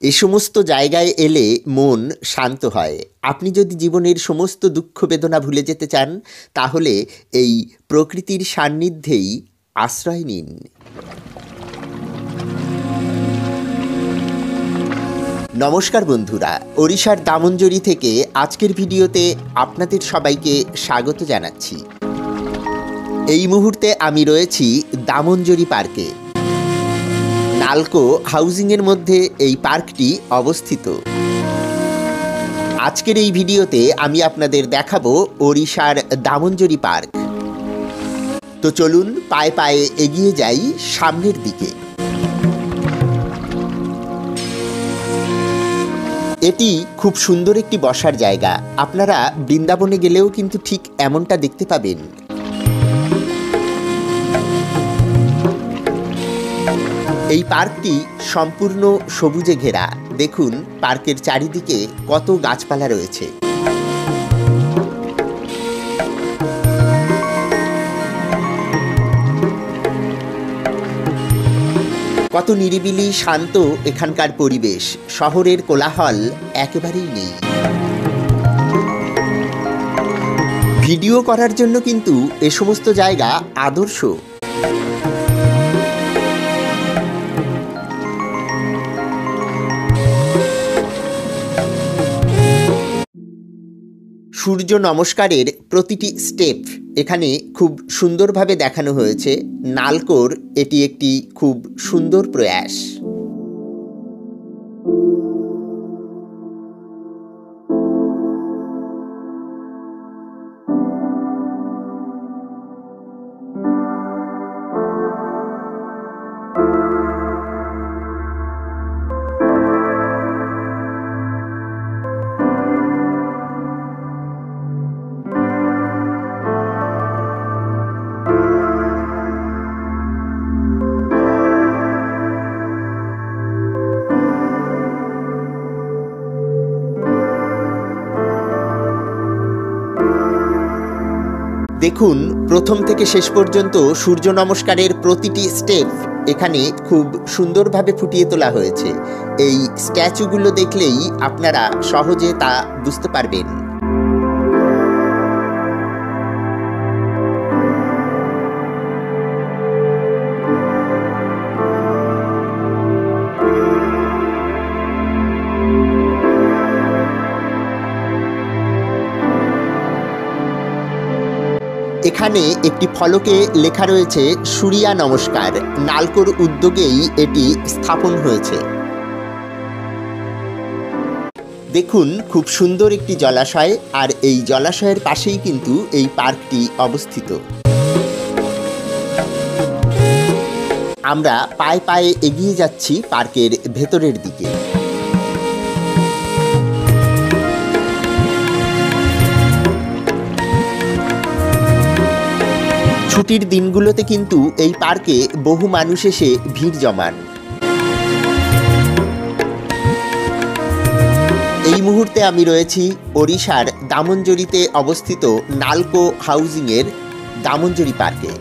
এ সমস্ত জায়গায় এলে মন শান্ত হয়। আপনি যদি জীবনের সমস্ত দুঃখ বেদনা ভুলে যেতে চান, তাহলে এই প্রকৃতির সান্নিধ্যেই আশ্রয় নিন। নমস্কার বন্ধুরা, ওড়িশার দামনজরি থেকে আজকের ভিডিওতে আপনাদের সবাইকে স্বাগত জানাচ্ছি। এই মুহূর্তে আমি রয়েছি দামনজরি পার্কে। নালকো হাউজিংয়ের মধ্যে এই পার্কটি অবস্থিত। আজকের এই ভিডিওতে আমি আপনাদের দেখাবো ওড়িশার দামনজরি পার্ক। তো চলুন পায়ে পায়ে এগিয়ে যাই সামনের দিকে। এটি খুব সুন্দর একটি বসার জায়গা। আপনারা বৃন্দাবনে গেলেও কিন্তু ঠিক এমনটা দেখতে পাবেন। এই পার্কটি সম্পূর্ণ সবুজে ঘেরা। দেখুন পার্কের চারিদিকে কত গাছপালা রয়েছে। কত নিরিবিলি শান্ত এখানকার পরিবেশ। শহরের কোলাহল একেবারেই নেই। ভিডিও করার জন্য কিন্তু এ সমস্ত জায়গা আদর্শ। সূর্য নমস্কারের প্রতিটি স্টেপ এখানে খুব সুন্দরভাবে দেখানো হয়েছে। নালকোর এটি একটি খুব সুন্দর প্রয়াস। দেখুন প্রথম থেকে শেষ পর্যন্ত সূর্য নমস্কারের প্রতিটি স্টেপ এখানে খুব সুন্দরভাবে ফুটিয়ে তোলা হয়েছে। এই স্ট্যাচুগুলো দেখলেই আপনারা সহজে তা বুঝতে পারবেন। এখানে একটি ফলকে লেখা রয়েছে সূর্যা নমস্কার। নালকোর উদ্যোগেই এটি স্থাপন হয়েছে। দেখুন খুব সুন্দর একটি জলাশয়, আর এই জলাশয়ের পাশেই কিন্তু এই পার্কটি অবস্থিত। আমরা পায়ে পায়ে এগিয়ে যাচ্ছি পার্কের ভেতরের দিকে। ছুটির দিনগুলোতে কিন্তু এই পার্কে বহু মানুষ এসে ভিড় জমান। এই মুহূর্তে আমি রয়েছি ওড়িশার দামনজরিতে অবস্থিত নালকো হাউজিংয়ের দামনজরি পার্কে।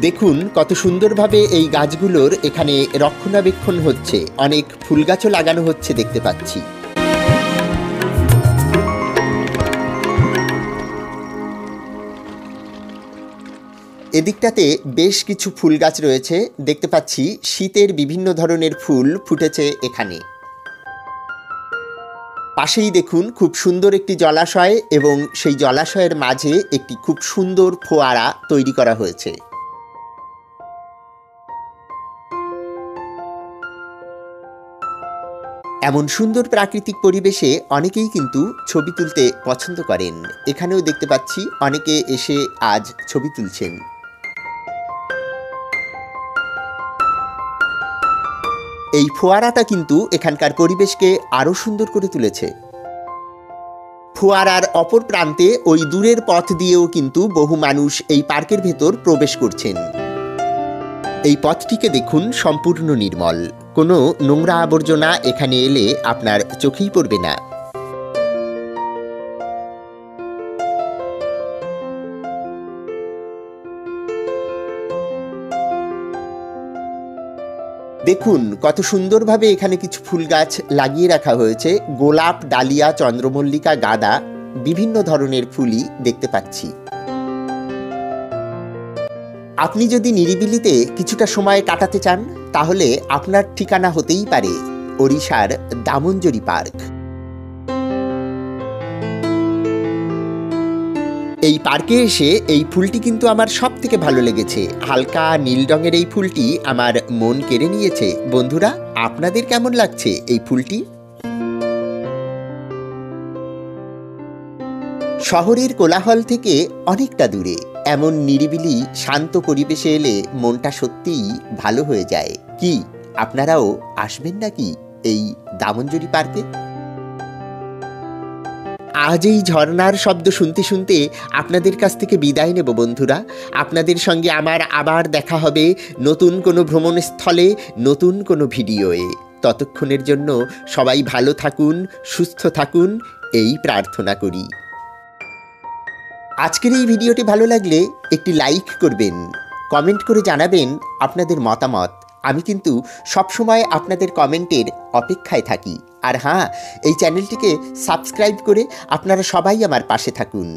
দেখুন কত সুন্দরভাবে এই গাছগুলোর এখানে রক্ষণাবেক্ষণ হচ্ছে। অনেক ফুল গাছও লাগানো হচ্ছে দেখতে পাচ্ছি। এদিকটাতে বেশ কিছু ফুল গাছ রয়েছে দেখতে পাচ্ছি। শীতের বিভিন্ন ধরনের ফুল ফুটেছে এখানে। পাশেই দেখুন খুব সুন্দর একটি জলাশয়, এবং সেই জলাশয়ের মাঝে একটি খুব সুন্দর ফোয়ারা তৈরি করা হয়েছে। এমন সুন্দর প্রাকৃতিক পরিবেশে অনেকেই কিন্তু ছবি তুলতে পছন্দ করেন। এখানেও দেখতে পাচ্ছি অনেকে এসে আজ ছবি তুলছেন। এই ফোয়ারাটা কিন্তু এখানকার পরিবেশকে আরো সুন্দর করে তুলেছে। ফোয়ারার অপর প্রান্তে ওই দূরের পথ দিয়েও কিন্তু বহু মানুষ এই পার্কের ভেতর প্রবেশ করছেন। এই পথটিকে দেখুন সম্পূর্ণ নির্মল। কোনো নোংরা আবর্জনা এখানে এলে আপনার চোখেই পড়বে না। দেখুন কত সুন্দরভাবে এখানে কিছু ফুল গাছ লাগিয়ে রাখা হয়েছে। গোলাপ, ডালিয়া, চন্দ্রমল্লিকা, গাঁদা, বিভিন্ন ধরনের ফুলই দেখতে পাচ্ছি। আপনি যদি নিরিবিলিতে কিছুটা সময় কাটাতে চান তাহলে আপনার ঠিকানা হতেই পারে ওড়িশার দামনজরি পার্ক। এই পার্কে এসে এই ফুলটি কিন্তু আমার সব থেকে ভালো লেগেছে। হালকা নীল রঙের এই ফুলটি আমার মন কেড়ে নিয়েছে। বন্ধুরা, আপনাদের কেমন লাগছে এই ফুলটি? শহরের কোলাহল থেকে অনেকটা দূরে এমন নিরিবিলি শান্ত পরিবেশে এলে মনটা সত্যিই ভালো হয়ে যায়। কি আপনারাও আসবেন নাকি এই দামনজরি পার্কে? আজ এই ঝর্ণার শব্দ শুনতে শুনতে আপনাদের কাছ থেকে বিদায় নেব বন্ধুরা। আপনাদের সঙ্গে আমার আবার দেখা হবে নতুন কোনো ভ্রমণস্থলে, নতুন কোনো ভিডিওয়ে। ততক্ষণের জন্য সবাই ভালো থাকুন, সুস্থ থাকুন, এই প্রার্থনা করি। আজকের এই ভিডিওটি ভালো লাগলে একটি লাইক করবেন, কমেন্ট করে জানাবেন আপনাদের মতামত। আমি কিন্তু সবসময় আপনাদের কমেন্টের অপেক্ষায় থাকি। আর হ্যাঁ, এই চ্যানেলটিকে সাবস্ক্রাইব করে আপনারা সবাই আমার পাশে থাকুন।